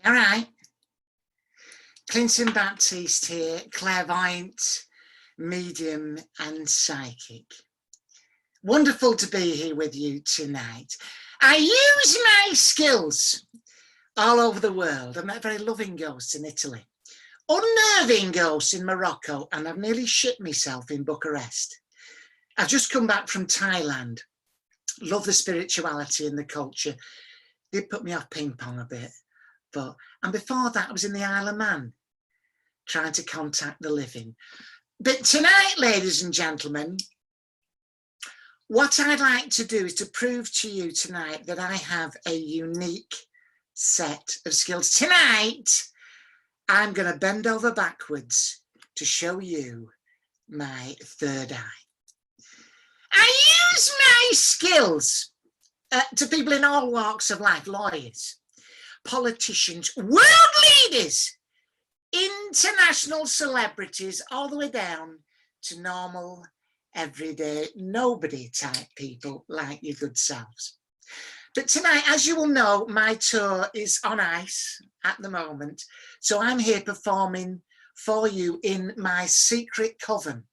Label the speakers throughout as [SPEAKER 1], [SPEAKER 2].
[SPEAKER 1] All right. Clinton Baptiste here, clairvoyant, medium and psychic. Wonderful to be here with you tonight. I use my skills all over the world. I've met very loving ghosts in Italy, unnerving ghosts in Morocco, and I've nearly shit myself in Bucharest. I've just come back from Thailand. Love the spirituality and the culture. Did put me off ping pong a bit, and before that I was in the Isle of Man trying to contact the living. But tonight, ladies and gentlemen, what I'd like to do is to prove to you tonight that I have a unique set of skills. Tonight, I'm going to bend over backwards to show you my third eye. I use my skills to people in all walks of life, lawyers, politicians, world leaders, international celebrities, all the way down to normal, everyday, nobody type people like your good selves. But tonight, as you will know, my tour is on ice at the moment. So I'm here performing for you in my secret coven,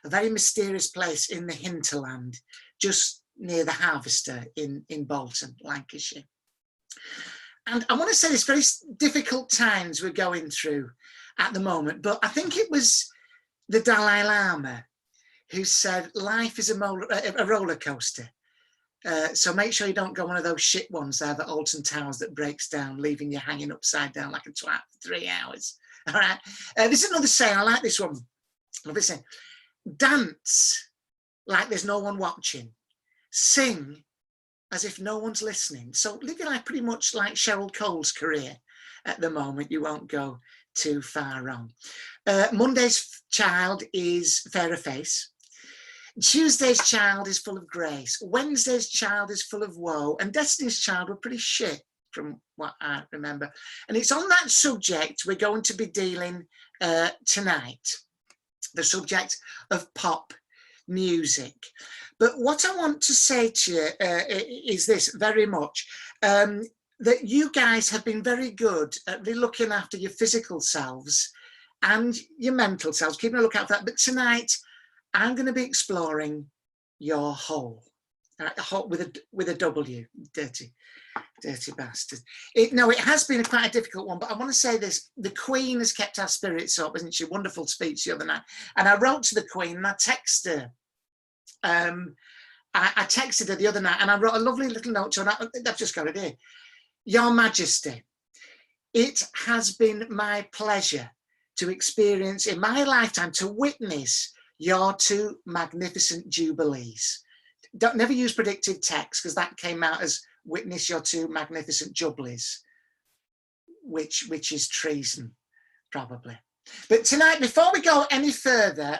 [SPEAKER 1] a very mysterious place in the hinterland, just near the Harvester in Bolton, Lancashire. And I want to say this, very difficult times we're going through at the moment, but I think it was the Dalai Lama who said life is a roller coaster. So make sure you don't go one of those shit ones there, the Alton Towers that breaks down, leaving you hanging upside down like a twat for 3 hours. All right. This is another saying. I like this one. Love this saying. Dance like there's no one watching. Sing as if no one's listening. So live your life pretty much like Cheryl Cole's career at the moment. You won't go too far wrong. Monday's child is fairer face. Tuesday's child is full of grace. Wednesday's child is full of woe. And Destiny's child were pretty shit from what I remember. And it's on that subject we're going to be dealing tonight. The subject of pop music. But what I want to say to you is this very much, that you guys have been very good at really looking after your physical selves and your mental selves, keeping a lookout for that. But tonight, I'm going to be exploring your whole, with a W, dirty bastard. It has been quite a difficult one, but I want to say this. The Queen has kept our spirits up, isn't she? Wonderful speech the other night. And I wrote to the Queen and I texted her. I texted her the other night and I wrote a lovely little note to her. I've just got it here. Your Majesty, it has been my pleasure to experience in my lifetime, to witness your 2 magnificent jubilees. Never use predictive text, because that came out as witness your 2 magnificent jubilees, which is treason, probably. But tonight, before we go any further,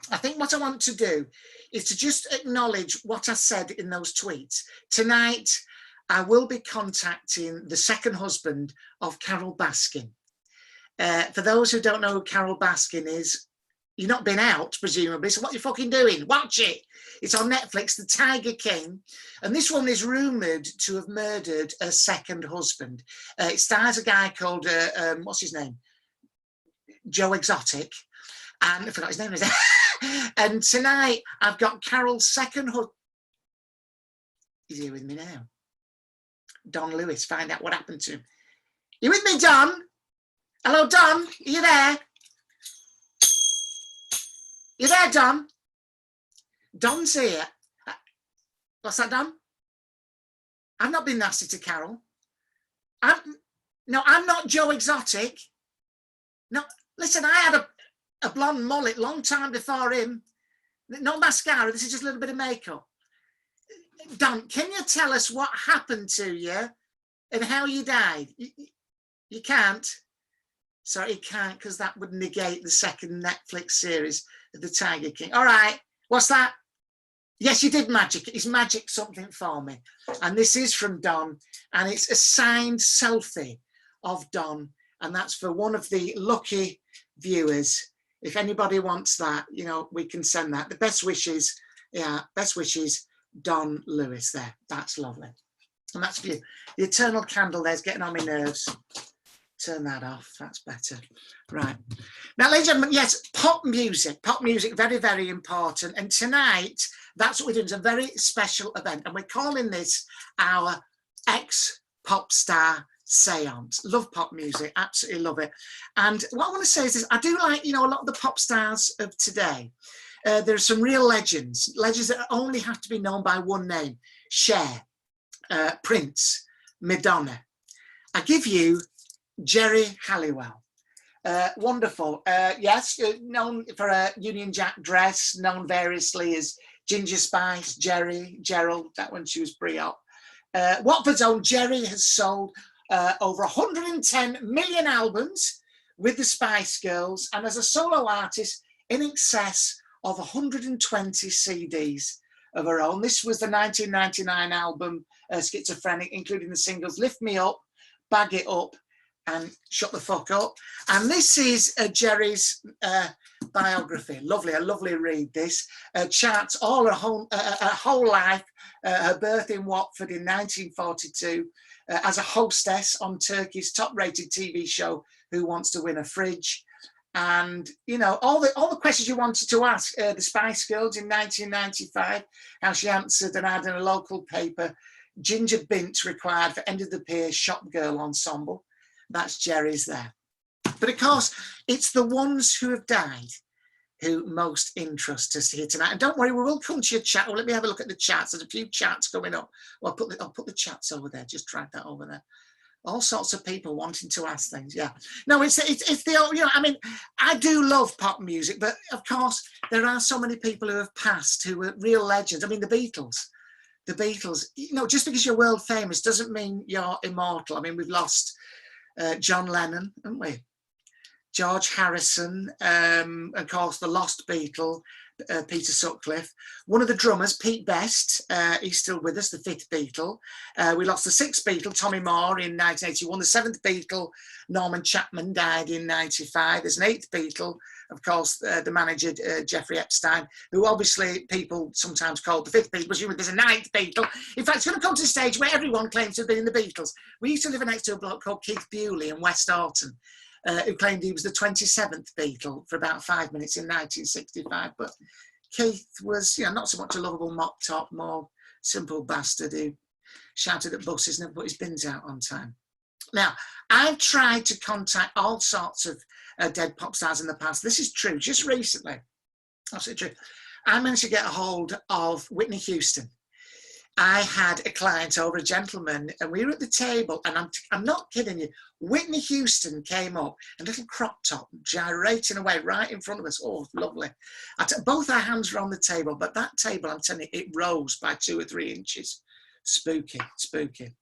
[SPEAKER 1] I think what I want to do is to just acknowledge what I said in those tweets. Tonight, I will be contacting the second husband of Carol Baskin. For those who don't know who Carol Baskin is, you've not been out, presumably, so what are you fucking doing? Watch it. It's on Netflix, The Tiger King. And this woman is rumoured to have murdered her second husband. It stars a guy called, what's his name? Joe Exotic. And I forgot his name. And tonight, I've got Carol's second husband. He's here with me now. Don Lewis, find out what happened to him. You with me, Don? Hello, Don. Are you there? You there, Don? Don's here. What's that, Don? I've not been nasty to Carol. I'm not Joe Exotic. No, listen, I had a blonde mullet long time before him. No mascara, this is just a little bit of makeup. Don, can you tell us what happened to you and how you died? You can't. Sorry, you can't, because that would negate the second Netflix series of The Tiger King. All right, what's that? Yes, you did magic. It's magic something for me. And this is from Don, and it's a signed selfie of Don, and that's for one of the lucky viewers. If anybody wants that, you know, we can send that. The best wishes, yeah, best wishes, Don Lewis there. That's lovely. And that's for you. The eternal candle there's getting on my nerves. Turn that off, that's better. Right. Now, ladies and gentlemen, yes, pop music, very, very important. And tonight, that's what we're doing. It's a very special event. And we're calling this our ex-pop star seance. Love pop music, absolutely love it. And what I want to say is this, I do like, you know, a lot of the pop stars of today. There are some real legends that only have to be known by one name: Cher, Prince, Madonna. I give you Jerry Halliwell. Wonderful. Yes, known for a Union Jack dress, known variously as Ginger Spice, Jerry, Gerald, that when she was pre-op. Watford's own Jerry has sold over 110 million albums with the Spice Girls, and as a solo artist in excess of 120 CDs of her own. This was the 1999 album Schizophrenic, including the singles Lift Me Up, Bag It Up, and Shut the Fuck Up. And this is Jerry's biography. Lovely, a lovely read this. Charts all her whole life, her birth in Watford in 1942, as a hostess on Turkey's top-rated TV show Who Wants to Win a Fridge. And, you know, all the questions you wanted to ask the Spice Girls in 1995, how she answered an ad in a local paper, Ginger Bint required for end of the pier shop girl ensemble. That's Jerry's there. But of course, it's the ones who have died who most interest us here tonight. And don't worry, we will come to your chat. Well, let me have a look at the chats. There's a few chats coming up. Well, I'll put the chats over there. Just drag that over there. All sorts of people wanting to ask things. Yeah. No, it's the, you know, I mean, I do love pop music, but of course, there are so many people who have passed who were real legends. I mean, the Beatles, you know, just because you're world famous doesn't mean you're immortal. I mean, we've lost John Lennon, haven't we? George Harrison, of course, the lost Beatle, Peter Sutcliffe. One of the drummers, Pete Best, he's still with us, the fifth Beatle. We lost the sixth Beatle, Tommy Moore, in 1981. The seventh Beatle, Norman Chapman, died in 95. There's an eighth Beatle, of course, the manager, Jeffrey Epstein, who obviously people sometimes call the fifth Beatle, presumably there's a ninth Beatle. In fact, it's going to come to a stage where everyone claims to have been in the Beatles. We used to live next to a bloke called Keith Bewley in West Orton, who claimed he was the 27th Beatle for about 5 minutes in 1965. But Keith was, you know, not so much a lovable mop top, more simple bastard who shouted at buses, never put his bins out on time. Now, I've tried to contact all sorts of dead pop stars in the past. This is true. Just recently, absolutely true, I managed to get a hold of Whitney Houston. I had a client over, a gentleman, and we were at the table, and I'm not kidding you, Whitney Houston came up, a little crop top, gyrating away right in front of us. Oh, lovely. Both our hands were on the table, but that table, I'm telling you, it rose by 2 or 3 inches. Spooky, spooky.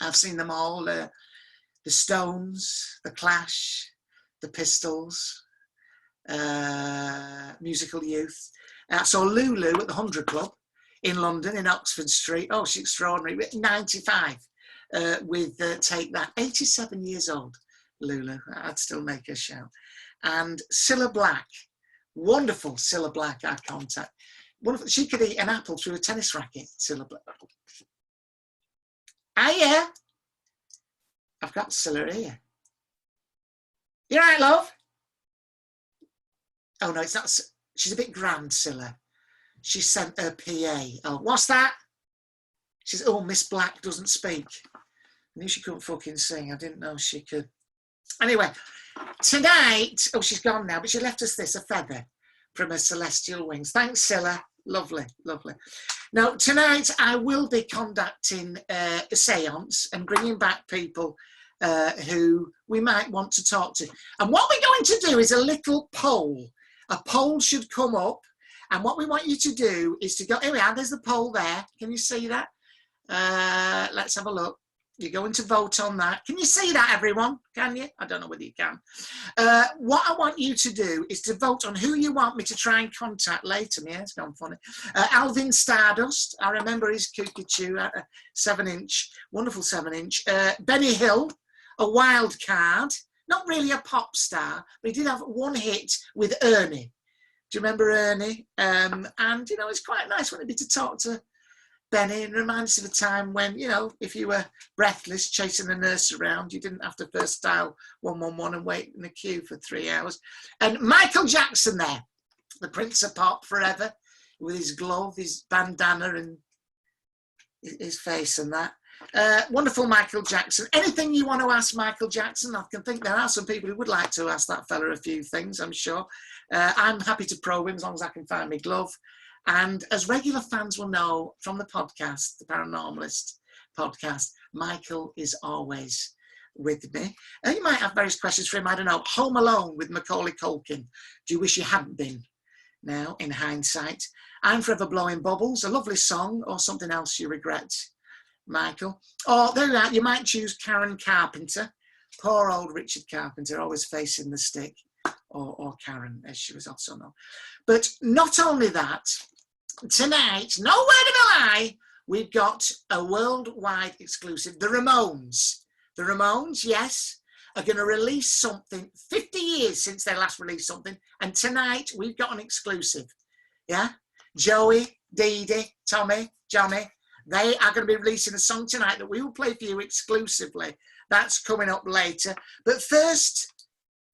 [SPEAKER 1] I've seen them all, the Stones, the Clash, the Pistols, Musical Youth. I saw Lulu at the 100 Club in London, in Oxford Street. Oh, she's extraordinary. 95 with Take That. 87 years old, Lulu. I'd still make her shout. And Cilla Black, wonderful Cilla Black, eye contact. Wonderful. She could eat an apple through a tennis racket, Cilla Black. Yeah. I've got Cilla here. You right, love? Oh, no, it's not. She's a bit grand, Cilla. She sent her PA. Oh, what's that? She's, oh, Miss Black doesn't speak. I knew she couldn't fucking sing. I didn't know she could. Anyway, tonight, oh, she's gone now, but she left us this, a feather from her celestial wings. Thanks, Cilla. Lovely, lovely. Now, tonight I will be conducting a seance and bringing back people who we might want to talk to. And what we're going to do is a little poll. A poll should come up. And what we want you to do is to go, here we are, there's the poll there. Can you see that? Let's have a look. You're going to vote on that. Can you see that, everyone? Can you? I don't know whether you can. What I want you to do is to vote on who you want me to try and contact later. Yeah, it's gone funny. Alvin Stardust. I remember his Cuckoo, 7-inch, wonderful 7-inch. Benny Hill, a wild card. Not really a pop star, but he did have one hit with Ernie. Do you remember Ernie? And, you know, it's quite nice, wouldn't it be, to talk to Benny, and reminds us of a time when, you know, if you were breathless chasing a nurse around, you didn't have to first dial 111 and wait in the queue for 3 hours. And Michael Jackson there, the Prince of Pop forever, with his glove, his bandana and his face and that. Wonderful Michael Jackson. Anything you want to ask Michael Jackson? I can think there are some people who would like to ask that fella a few things, I'm sure. I'm happy to probe him as long as I can find my glove. And as regular fans will know from the podcast, the Paranormalist podcast, Michael is always with me. And you might have various questions for him. I don't know. Home Alone with Macaulay Culkin. Do you wish you hadn't been? Now, in hindsight. I'm Forever Blowing Bubbles, a lovely song, or something else you regret, Michael. Or there you are, you might choose Karen Carpenter. Poor old Richard Carpenter, always facing the stick. Or Karen, as she was also known. But not only that, tonight, no word of a lie, we've got a worldwide exclusive. The Ramones. The Ramones, yes, are going to release something 50 years since they last released something. And tonight, we've got an exclusive. Yeah? Joey, Dee Dee, Tommy, Johnny, they are going to be releasing a song tonight that we will play for you exclusively. That's coming up later. But first,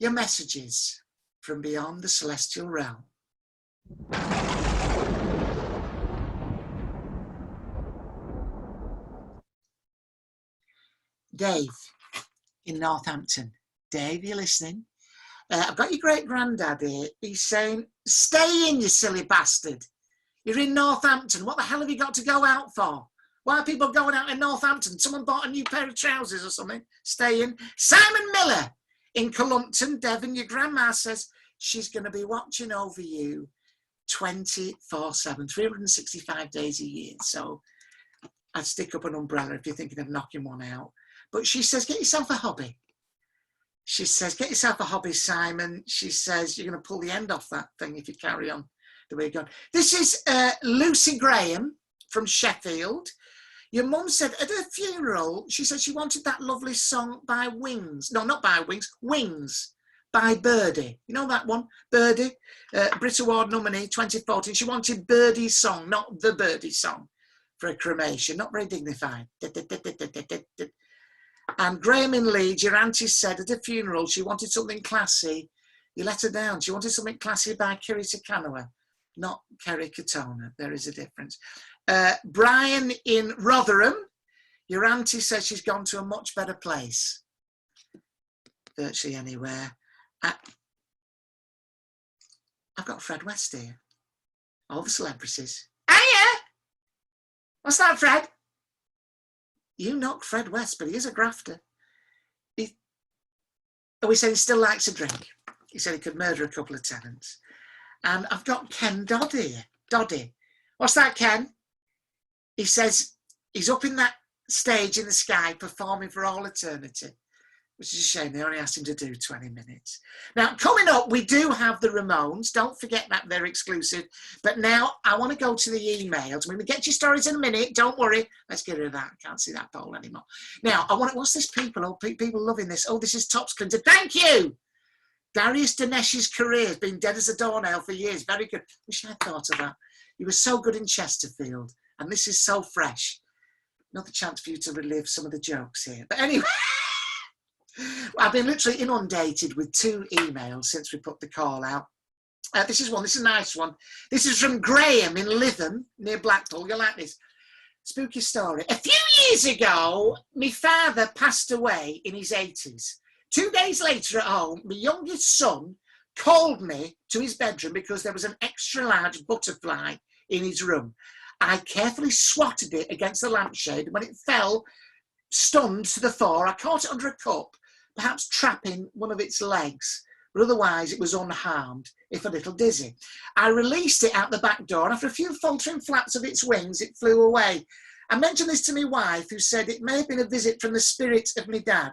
[SPEAKER 1] your messages from beyond the celestial realm. Dave in Northampton. Dave, you listening? I've got your great granddad here. He's saying, stay in, you silly bastard. You're in Northampton. What the hell have you got to go out for? Why are people going out in Northampton? Someone bought a new pair of trousers or something. Stay in. Simon Miller in Columpton, Devon. Your grandma says she's going to be watching over you 24/7, 365 days a year. So I'd stick up an umbrella if you're thinking of knocking one out. But she says, get yourself a hobby. She says, get yourself a hobby, Simon. She says, you're going to pull the end off that thing if you carry on the way you're going. This is Lucy Graham from Sheffield. Your mum said at her funeral, she said she wanted that lovely song by Wings. No, not by Wings, Wings by Birdie. You know that one? Birdie, Brit Award nominee 2014. She wanted Birdie's song, not the Birdie song for a cremation. Not very dignified. And Graham in Leeds, your auntie said at her funeral she wanted something classy. You let her down. She wanted something classy by Kiri Te Kanawa, not Kerry Katona. There is a difference. Brian in Rotherham, your auntie says she's gone to a much better place. Virtually anywhere. I've got Fred West here. All the celebrities. Hiya! What's that, Fred? You knocked Fred West, but he is a grafter. He said he still likes a drink. He said he could murder a couple of tenants. And I've got Ken Dodd here. Doddy. What's that, Ken? He says he's up in that stage in the sky performing for all eternity, which is a shame. They only asked him to do 20 minutes. Now, coming up, we do have the Ramones. Don't forget that they're exclusive. But now I want to go to the emails. When we get your stories in a minute, don't worry. Let's get rid of that. I can't see that poll anymore. Now, what's this people? Oh, people loving this. Oh, this is Tops Clinton. Thank you. Darius Dinesh's career has been dead as a doornail for years. Very good. Wish I thought of that. He was so good in Chesterfield. And this is so fresh. Another chance for you to relive some of the jokes here. But anyway, I've been literally inundated with 2 emails since we put the call out. This is a nice one. This is from Graham in Lytham, near Blackpool. You'll like this. Spooky story. A few years ago, my father passed away in his 80s. 2 days later at home, my youngest son called me to his bedroom because there was an extra large butterfly in his room. I carefully swatted it against the lampshade. When it fell, stunned to the floor, I caught it under a cup, perhaps trapping one of its legs, but otherwise it was unharmed, if a little dizzy. I released it out the back door, and after a few faltering flaps of its wings, it flew away. I mentioned this to my wife, who said it may have been a visit from the spirit of my dad,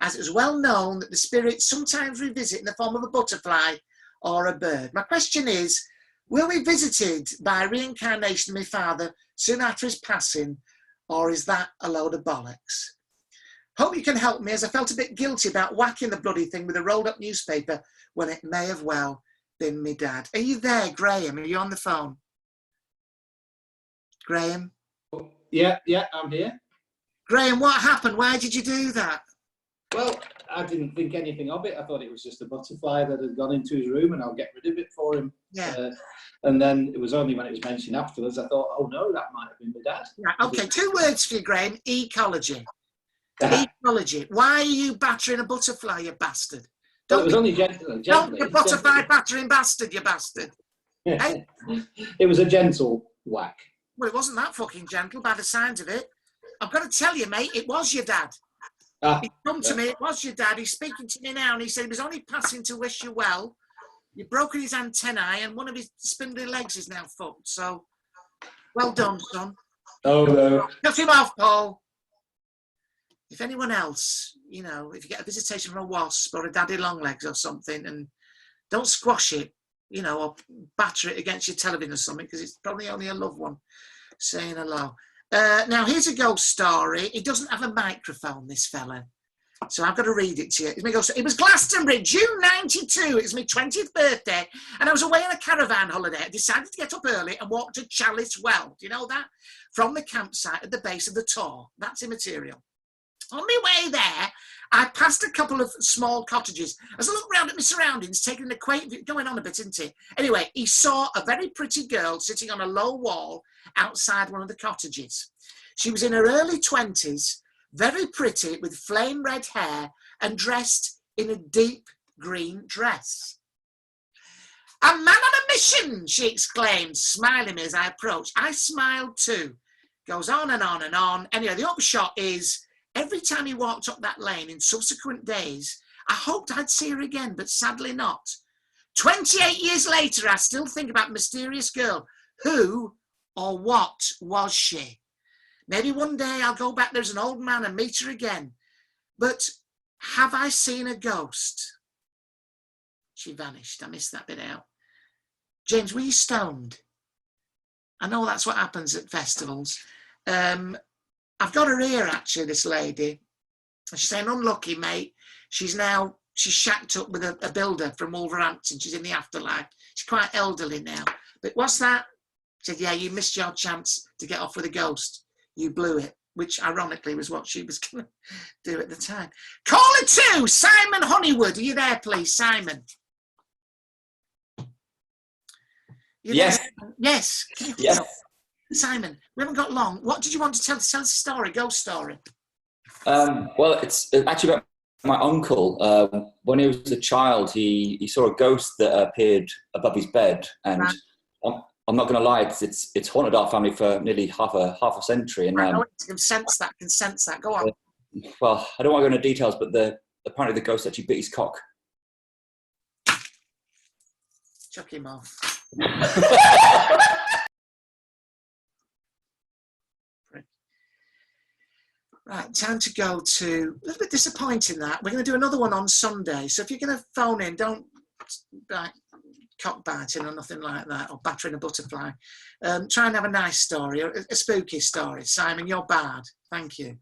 [SPEAKER 1] as it was well known that the spirits sometimes revisit in the form of a butterfly or a bird. My question is, will we be visited by reincarnation of my father soon after his passing, or is that a load of bollocks? Hope you can help me, as I felt a bit guilty about whacking the bloody thing with a rolled up newspaper when it may have well been me dad. Are you there, Graham? Are you on the phone? Graham?
[SPEAKER 2] Oh, Yeah, I'm here.
[SPEAKER 1] Graham, what happened? Why did you do that?
[SPEAKER 2] Well, I didn't think anything of it. I thought it was just a butterfly that had gone into his room and I'll get rid of it for him.
[SPEAKER 1] Yeah.
[SPEAKER 2] And then it was only when it was mentioned afterwards, I thought, oh no, that might have been my dad.
[SPEAKER 1] Right, okay, 2 words for you, Graham. Ecology. Ecology. Why are you battering a butterfly, you bastard?
[SPEAKER 2] Well, it was only gently.
[SPEAKER 1] Don't be a butterfly battering bastard, you bastard. Hey?
[SPEAKER 2] It was a gentle whack.
[SPEAKER 1] Well, it wasn't that fucking gentle by the signs of it. I've got to tell you, mate, it was your dad. He come to me, it was your dad. He's speaking to me now, and he said he was only passing to wish you well. You've broken his antennae, and one of his spindly legs is now fucked. So, well done, son.
[SPEAKER 2] Oh, no.
[SPEAKER 1] Cut him off, Paul. If anyone else, you know, if you get a visitation from a wasp or a daddy longlegs or something, and don't squash it, you know, or batter it against your television or something, because it's probably only a loved one saying hello. Now, here's a ghost story. He doesn't have a microphone, this fella. So I've got to read it to you. It was Glastonbury, June 92. It was my 20th birthday. And I was away on a caravan holiday. I decided to get up early and walk to Chalice Well. Do you know that? From the campsite at the base of the Tor. That's immaterial. On my way there, I passed a couple of small cottages. As I looked round at my surroundings, taking a quaint view, going on a bit, isn't it? Anyway, he saw a very pretty girl sitting on a low wall outside one of the cottages. She was in her early 20s, very pretty, with flame red hair and dressed in a deep green dress. "A man on a mission," she exclaimed, smiling at me as I approached. I smiled too. Goes on and on and on. Anyway, the upshot is, every time he walked up that lane in subsequent days, I hoped I'd see her again, but sadly not. 28 years later, I still think about the mysterious girl. Who or what was she? Maybe one day I'll go back there as an old man and meet her again. But have I seen a ghost? She vanished. I missed that bit out. James, were you stoned? I know that's what happens at festivals. I've got her here, actually, this lady. She's saying, unlucky, mate. She's shacked up with a builder from Wolverhampton. She's in the afterlife. She's quite elderly now. But what's that? She said, yeah, you missed your chance to get off with a ghost. You blew it, which ironically was what she was going to do at the time. Caller 2, Simon Honeywood. Are you there, please, Simon?
[SPEAKER 2] Yes.
[SPEAKER 1] There? Yes.
[SPEAKER 2] Yes.
[SPEAKER 1] Simon, we haven't got long. What did you want to tell? Tell us a story, ghost story.
[SPEAKER 3] Well, it's actually about my uncle. When he was a child, he saw a ghost that appeared above his bed, and
[SPEAKER 1] Right.
[SPEAKER 3] I'm not going to lie, it's haunted our family for nearly half a century. And
[SPEAKER 1] I can sense that. Go on.
[SPEAKER 3] Well, I don't want to go into details, but apparently the ghost actually bit his cock.
[SPEAKER 1] Chuck him off. Right, time to go to, a little bit disappointing that. We're going to do another one on Sunday. So if you're going to phone in, don't cock biting or nothing like that, or battering a butterfly. Try and have a nice story, or a spooky story. Simon, you're bad. Thank you.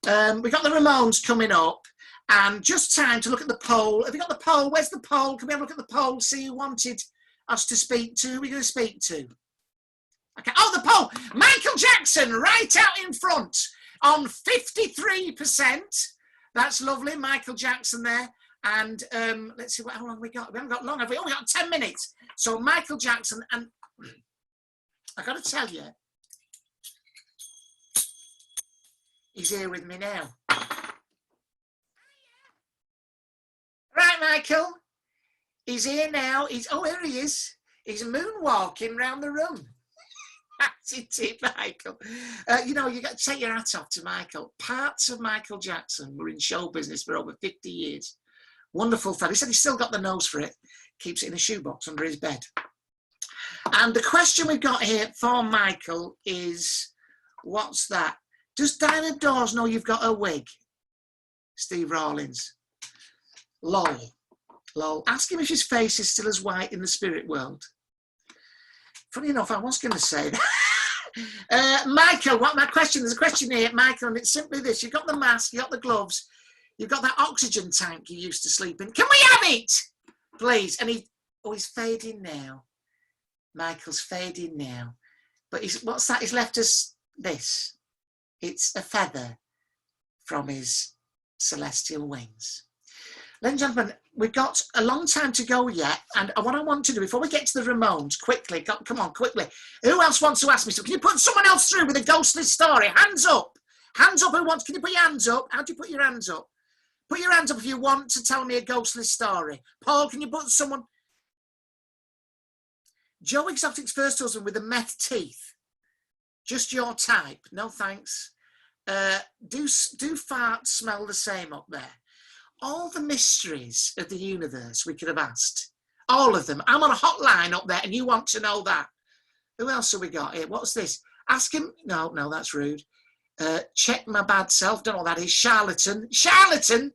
[SPEAKER 1] We've got the Ramones coming up, and just time to look at the poll. Have you got the poll? Where's the poll? Can we have a look at the poll, see who wanted us to speak to? Who are we going to speak to? Okay. Oh, the poll. Michael Jackson, right out in front on 53%. That's lovely. Michael Jackson there. And let's see how long we got. We haven't got long, have we? Oh, we got 10 minutes. So Michael Jackson, and I got to tell you, he's here with me now. Right, Michael. He's here now. Oh, here he is. He's moonwalking round the room. That's it, Michael. You know, you got to take your hat off to Michael. Parts of Michael Jackson were in show business for over 50 years. Wonderful fella. He said he's still got the nose for it. Keeps it in a shoebox under his bed. And the question we've got here for Michael is, what's that? Does Diana Dawes know you've got a wig? Steve Rawlins. Lol. Lol. Ask him if his face is still as white in the spirit world. Funny enough, I was going to say that. Michael, what my question? There's a question here, Michael, and it's simply this. You've got the mask, you've got the gloves, you've got that oxygen tank you used to sleep in. Can we have it? Please. And he's fading now. Michael's fading now. But what's that? He's left us this. It's a feather from his celestial wings. Ladies and gentlemen, we've got a long time to go yet, and what I want to do, before we get to the Ramones, quickly, come on, quickly. Who else wants to ask me something? Can you put someone else through with a ghostly story? Hands up. Hands up, who wants? Can you put your hands up? How do you put your hands up? Put your hands up if you want to tell me a ghostly story. Paul, can you put someone? Joe Exotic's first husband with the meth teeth. Just your type. No thanks. Do farts smell the same up there? All the mysteries of the universe we could have asked. All of them. I'm on a hotline up there and you want to know that. Who else have we got here? What's this? Ask him. No, that's rude. Check my bad self. Don't know what that is. Charlatan. Charlatan?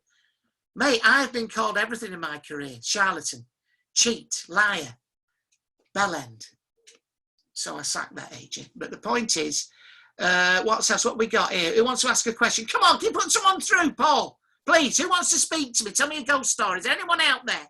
[SPEAKER 1] Mate, I've been called everything in my career. Charlatan. Cheat. Liar. Bellend. So I sacked that agent. But the point is, what's else? What we got here? Who wants to ask a question? Come on, can you put someone through, Paul? Please, who wants to speak to me? Tell me a ghost story. Is there anyone out there?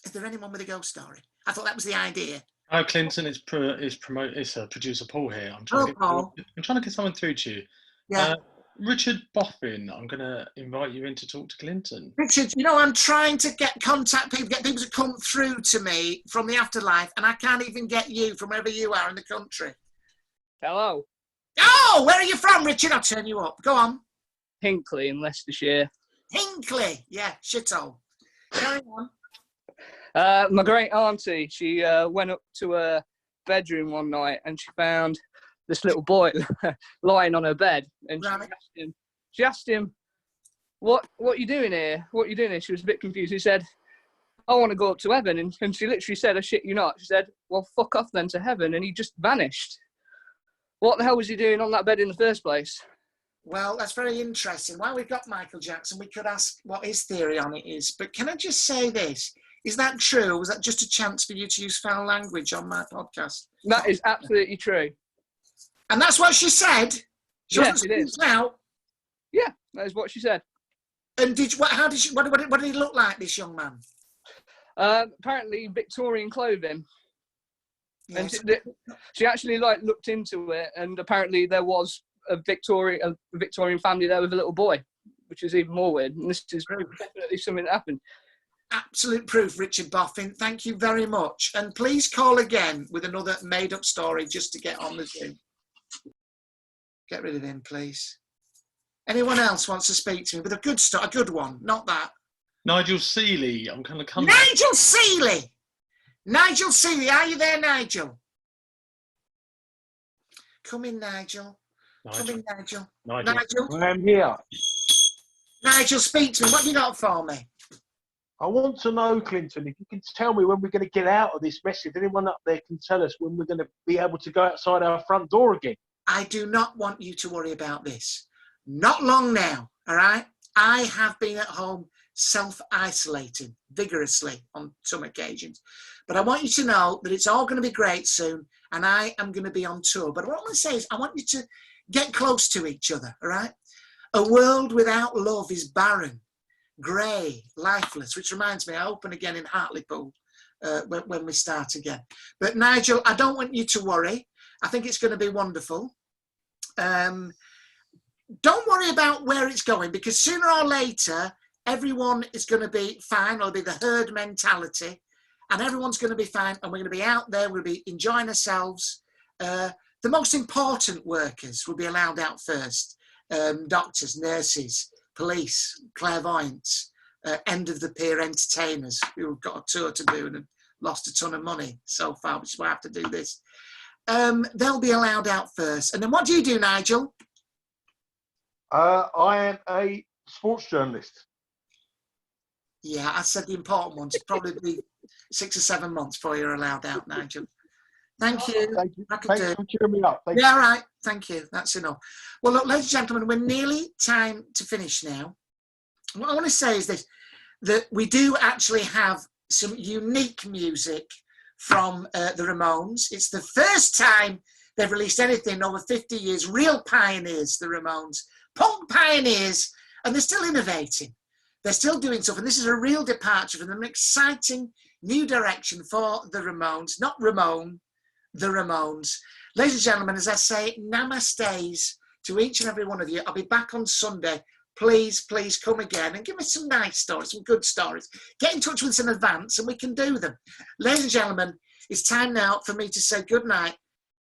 [SPEAKER 1] Is there anyone with a ghost story? I thought that was the idea.
[SPEAKER 4] Hi, Clinton. It's producer Paul here. I'm trying to get someone through to you.
[SPEAKER 1] Yeah.
[SPEAKER 4] Richard Boffin, I'm going to invite you in to talk to Clinton.
[SPEAKER 1] Richard, you know, I'm trying to get people to come through to me from the afterlife, and I can't even get you from wherever you are in the country.
[SPEAKER 5] Hello.
[SPEAKER 1] Oh, where are you from, Richard? I'll turn you up. Go on.
[SPEAKER 5] Hinckley in Leicestershire.
[SPEAKER 1] Hinckley. Yeah, shithole. Carry on.
[SPEAKER 5] My great auntie, she went up to her bedroom one night and she found this little boy lying on her bed, and she asked him, what are you doing here? What are you doing here? She was a bit confused. He said, I want to go up to heaven. And she literally said, I shit you not. She said, well, fuck off then to heaven. And he just vanished. What the hell was he doing on that bed in the first place?
[SPEAKER 1] Well, that's very interesting. While we've got Michael Jackson, we could ask what his theory on it is. But can I just say this? Is that true? Or was that just a chance for you to use foul language on my podcast?
[SPEAKER 5] That is absolutely true.
[SPEAKER 1] And that's what she said?
[SPEAKER 5] Yes, it is.
[SPEAKER 1] Now?
[SPEAKER 5] Yeah, that is what she said.
[SPEAKER 1] And what did he look like, this young man?
[SPEAKER 5] Apparently Victorian clothing. Yes. And she actually looked into it, and apparently there was a Victorian family there with a little boy, which is even more weird. And this is definitely something that happened.
[SPEAKER 1] Absolute proof, Richard Boffin. Thank you very much. And please call again with another made-up story just to get on the Zoom. Get rid of him, please. Anyone else wants to speak to me with a good one, not that.
[SPEAKER 4] Nigel Seeley, I'm going to come.
[SPEAKER 1] Nigel Seeley! Nigel Seeley, are you there, Nigel? Come in, Nigel. Come in, Nigel. Nigel.
[SPEAKER 6] I'm here.
[SPEAKER 1] Nigel, speak to me. What have you got for me?
[SPEAKER 6] I want to know, Clinton, if you can tell me when we're going to get out of this mess. If anyone up there can tell us when we're going to be able to go outside our front door again.
[SPEAKER 1] I do not want you to worry about this. Not long now, all right? I have been at home self-isolating vigorously on some occasions. But I want you to know that it's all going to be great soon, and I am going to be on tour. But what I want to say is I want you to get close to each other, all right? A world without love is barren, grey, lifeless, which reminds me, I open again in Hartlepool when we start again. But Nigel, I don't want you to worry. I think it's going to be wonderful. Don't worry about where it's going, because sooner or later, everyone is going to be fine. It'll be the herd mentality, and everyone's going to be fine, and we're going to be out there, we'll be enjoying ourselves. The most important workers will be allowed out first. Doctors, nurses, police, clairvoyants, end of the pier entertainers who've got a tour to do and have lost a ton of money so far, which is why I have to do this. They'll be allowed out first. And then what do you do, Nigel?
[SPEAKER 6] I am a sports journalist.
[SPEAKER 1] Yeah, I said the important ones. It'll probably be 6 or 7 months before you're allowed out, Nigel. Thank you.
[SPEAKER 6] Thank you. Thanks for cheering me up.
[SPEAKER 1] Yeah, all right. Thank you. That's enough. Well, look, ladies and gentlemen, we're nearly time to finish now. What I want to say is this, that we do actually have some unique music from the Ramones. It's the first time they've released anything in over 50 years. Real pioneers, the Ramones. Punk pioneers, and they're still innovating. They're still doing stuff, and this is a real departure from them, an exciting new direction for the Ramones. Not Ramone, the Ramones. Ladies and gentlemen, as I say, namastes to each and every one of you. I'll be back on Sunday. Please, please come again and give me some nice stories, some good stories. Get in touch with us in advance and we can do them. Ladies and gentlemen, it's time now for me to say good night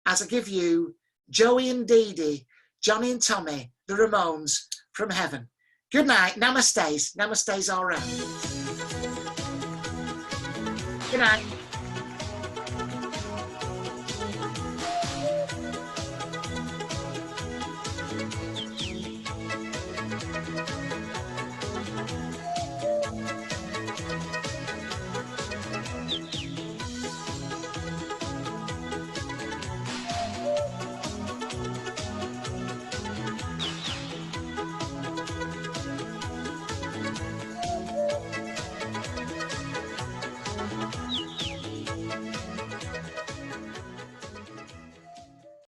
[SPEAKER 1] as I give you Joey and Dee Dee, Johnny and Tommy, the Ramones from heaven. Good night. Namastes. Namastes all round. Good night.